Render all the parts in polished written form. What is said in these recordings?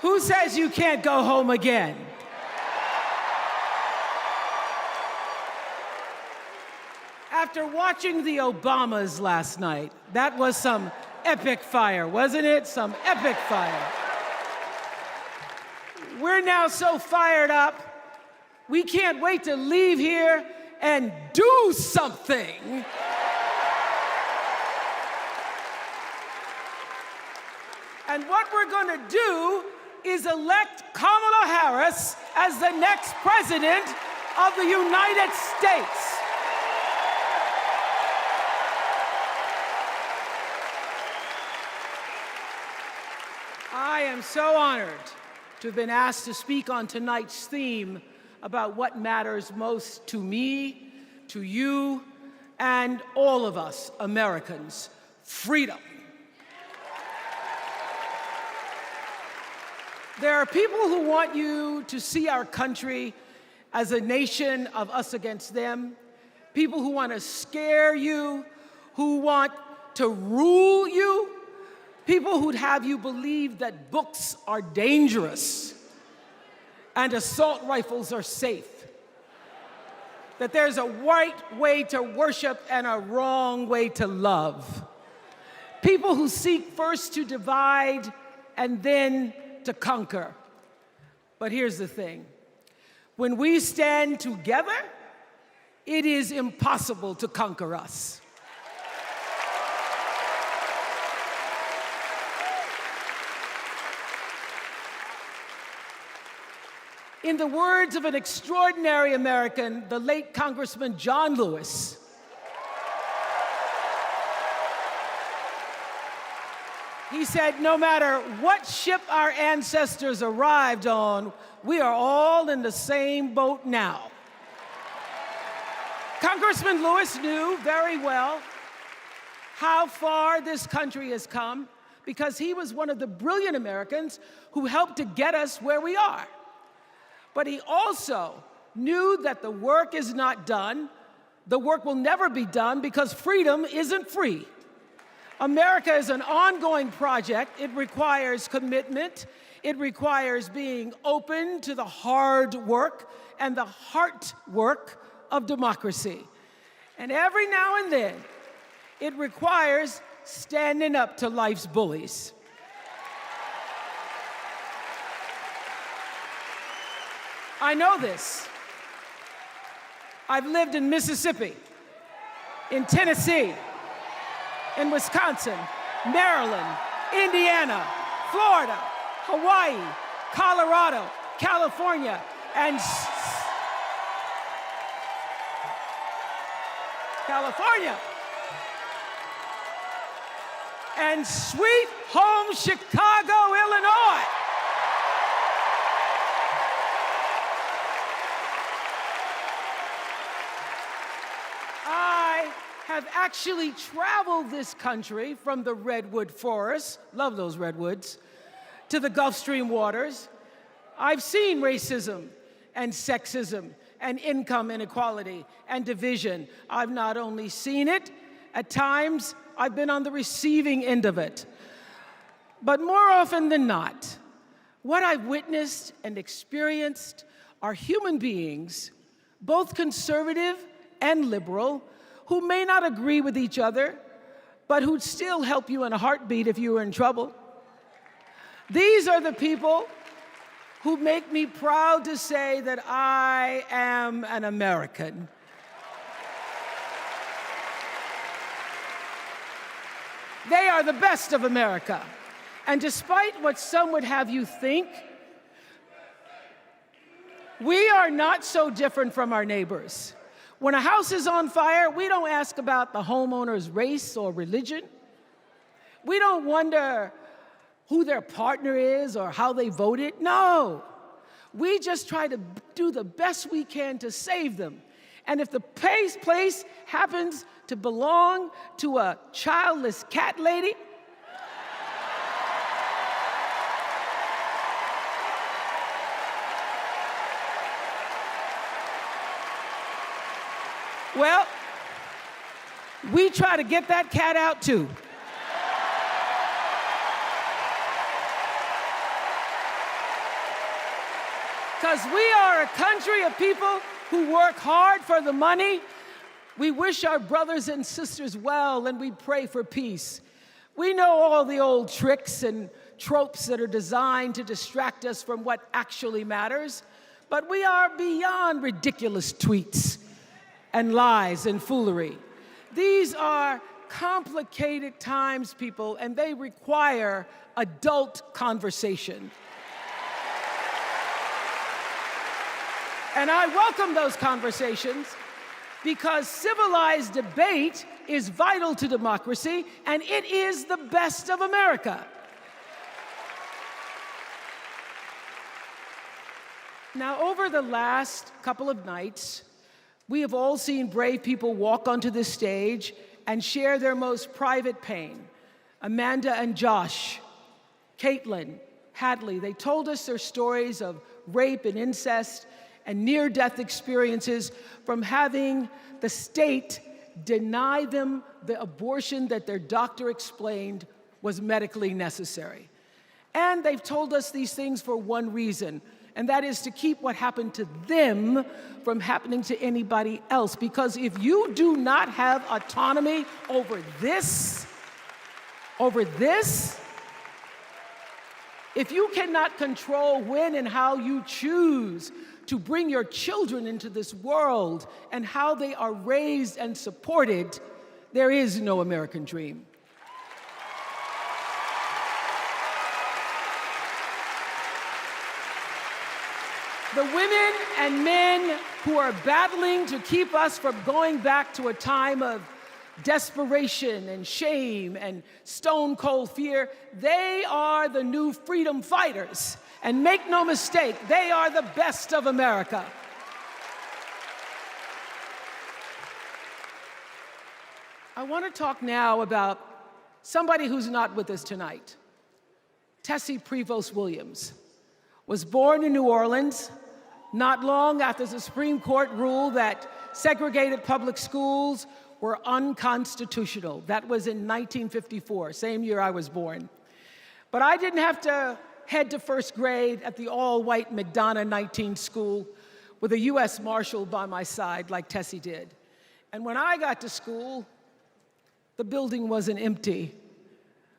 Who says you can't go home again? After watching the Obamas last night, that was some epic fire, wasn't it? Some epic fire. We're now so fired up, we can't wait to leave here and do something. And what we're going to do is elect Kamala Harris as the next president of the United States. I am so honored to have been asked to speak on tonight's theme about what matters most to me, to you, and all of us Americans: freedom. There are people who want you to see our country as a nation of us against them, people who want to scare you, who want to rule you, people who'd have you believe that books are dangerous and assault rifles are safe, that there's a right way to worship and a wrong way to love, people who seek first to divide and then to conquer. But here's the thing. When we stand together, it is impossible to conquer us. In the words of an extraordinary American, the late Congressman John Lewis, he said, no matter what ship our ancestors arrived on, we are all in the same boat now. Congressman Lewis knew very well how far this country has come because he was one of the brilliant Americans who helped to get us where we are. But he also knew that the work is not done. The work will never be done because freedom isn't free. America is an ongoing project. It requires commitment. It requires being open to the hard work and the heart work of democracy. And every now and then, it requires standing up to life's bullies. I know this. I've lived in Mississippi, in Tennessee, in Wisconsin, Maryland, Indiana, Florida, Hawaii, Colorado, California, and sweet home Chicago, Illinois. Have actually traveled this country from the redwood forests, love those redwoods, to the Gulf Stream waters. I've seen racism and sexism and income inequality and division. I've not only seen it, at times I've been on the receiving end of it. But more often than not, what I've witnessed and experienced are human beings, both conservative and liberal, who may not agree with each other, but who'd still help you in a heartbeat if you were in trouble. These are the people who make me proud to say that I am an American. They are the best of America. And despite what some would have you think, we are not so different from our neighbors. When a house is on fire, we don't ask about the homeowner's race or religion. We don't wonder who their partner is or how they voted. No, we just try to do the best we can to save them. And if the place happens to belong to a childless cat lady, well, we try to get that cat out too. Because we are a country of people who work hard for the money. We wish our brothers and sisters well, and we pray for peace. We know all the old tricks and tropes that are designed to distract us from what actually matters, but we are beyond ridiculous tweets and lies and foolery. These are complicated times, people, and they require adult conversation. And I welcome those conversations because civilized debate is vital to democracy, and it is the best of America. Now, over the last couple of nights, we have all seen brave people walk onto this stage and share their most private pain. Amanda and Josh, Caitlin, Hadley, they told us their stories of rape and incest and near-death experiences from having the state deny them the abortion that their doctor explained was medically necessary. And they've told us these things for one reason, and that is to keep what happened to them from happening to anybody else. Because if you do not have autonomy over this, if you cannot control when and how you choose to bring your children into this world and how they are raised and supported, there is no American dream. The women and men who are battling to keep us from going back to a time of desperation and shame and stone-cold fear, they are the new freedom fighters. And make no mistake, they are the best of America. I want to talk now about somebody who's not with us tonight. Tessie Prevost Williams was born in New Orleans not long after the Supreme Court ruled that segregated public schools were unconstitutional. That was in 1954, same year I was born. But I didn't have to head to first grade at the all-white McDonough 19 school with a U.S. Marshal by my side like Tessie did. And when I got to school, the building wasn't empty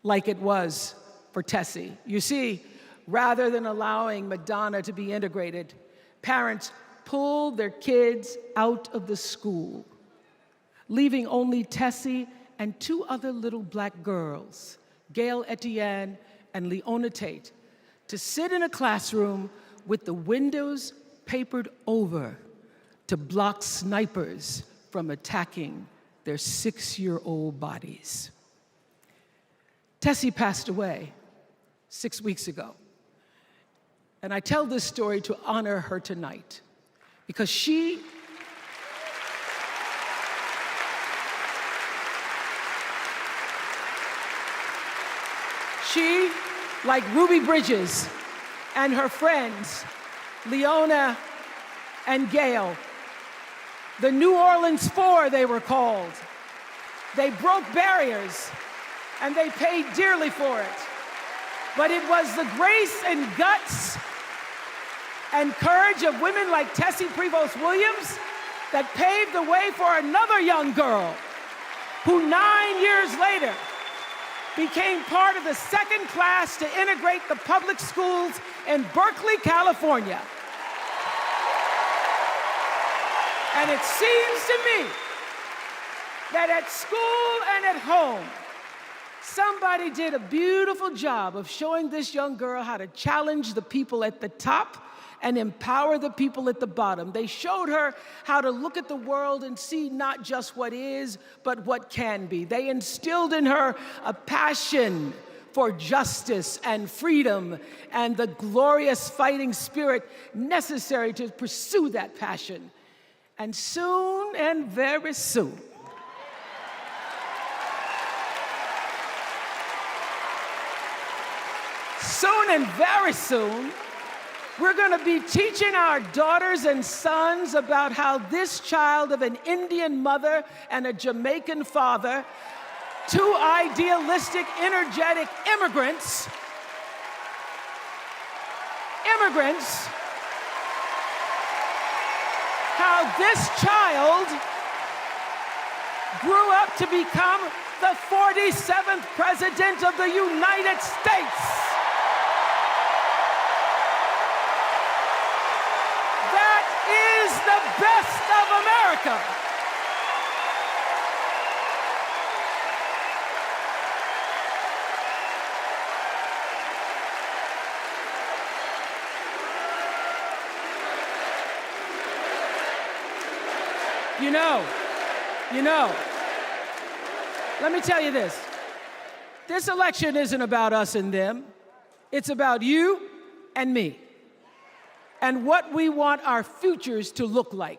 like it was for Tessie. You see, rather than allowing McDonough to be integrated, parents pulled their kids out of the school, leaving only Tessie and two other little black girls, Gail Etienne and Leona Tate, to sit in a classroom with the windows papered over to block snipers from attacking their 6-year-old bodies. Tessie passed away 6 weeks ago. And I tell this story to honor her tonight because she like Ruby Bridges and her friends, Leona and Gail, the New Orleans Four they were called. They broke barriers and they paid dearly for it. But it was the grace and guts and courage of women like Tessie Prevost Williams that paved the way for another young girl who 9 years later became part of the second class to integrate the public schools in Berkeley, California. And it seems to me that at school and at home, somebody did a beautiful job of showing this young girl how to challenge the people at the top and empower the people at the bottom. They showed her how to look at the world and see not just what is, but what can be. They instilled in her a passion for justice and freedom and the glorious fighting spirit necessary to pursue that passion. And soon, and very soon, very soon, we're going to be teaching our daughters and sons about how this child of an Indian mother and a Jamaican father, two idealistic, energetic immigrants how this child grew up to become the 47th President of the United States. That is the best of America. You know, let me tell you this. This election isn't about us and them. It's about you and me and what we want our futures to look like.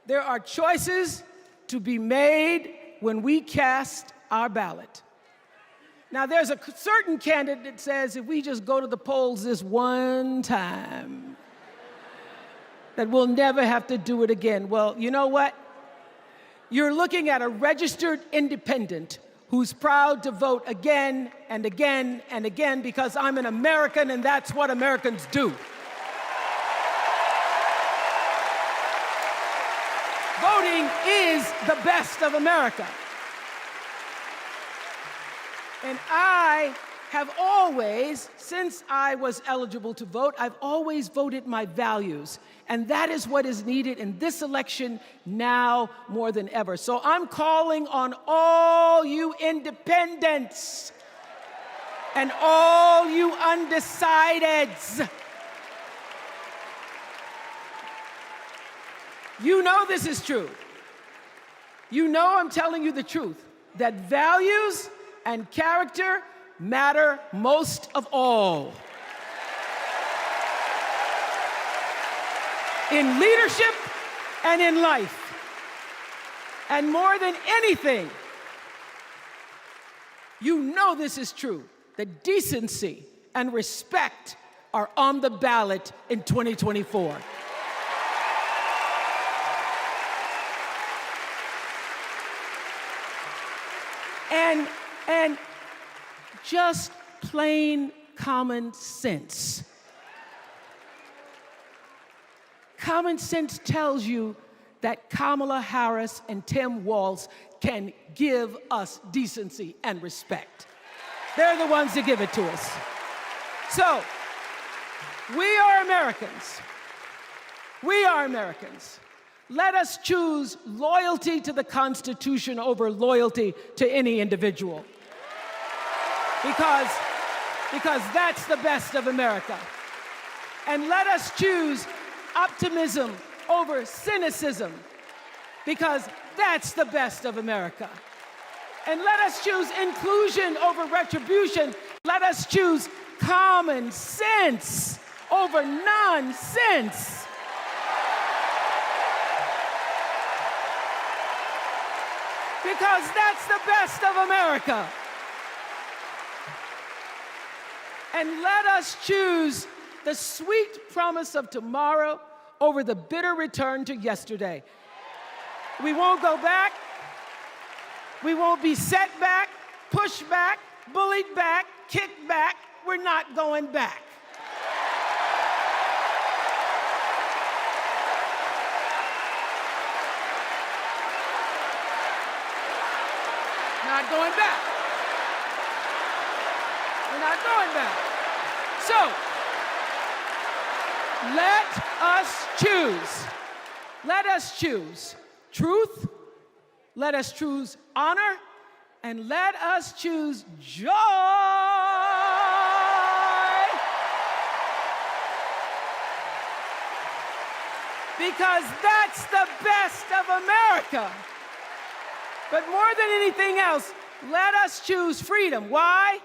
There are choices to be made when we cast our ballot. Now, there's a certain candidate that says if we just go to the polls this one time, that we'll never have to do it again. Well, you know what? You're looking at a registered independent who's proud to vote again and again and again because I'm an American and that's what Americans do. Voting is the best of America. And I have always, since I was eligible to vote, I've always voted my values. And that is what is needed in this election now more than ever. So I'm calling on all you independents and all you undecideds. You know this is true. You know I'm telling you the truth, that values and character matter most of all. In leadership and in life. And more than anything, you know this is true, that decency and respect are on the ballot in 2024. And just plain common sense. Common sense tells you that Kamala Harris and Tim Walz can give us decency and respect. They're the ones that give it to us. So, we are Americans. We are Americans. Let us choose loyalty to the Constitution over loyalty to any individual. Because that's the best of America. And let us choose optimism over cynicism, because that's the best of America. And let us choose inclusion over retribution. Let us choose common sense over nonsense. Because that's the best of America. And let us choose the sweet promise of tomorrow over the bitter return to yesterday. We won't go back. We won't be set back, pushed back, bullied back, kicked back. We're not going back. Not going back. We're not going back. So, let us choose. Let us choose truth. Let us choose honor. And let us choose joy. Because that's the best of America. But more than anything else, let us choose freedom. Why?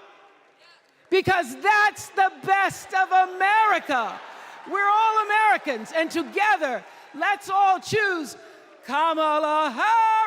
Because that's the best of America. We're all Americans, and together, let's all choose Kamala Harris.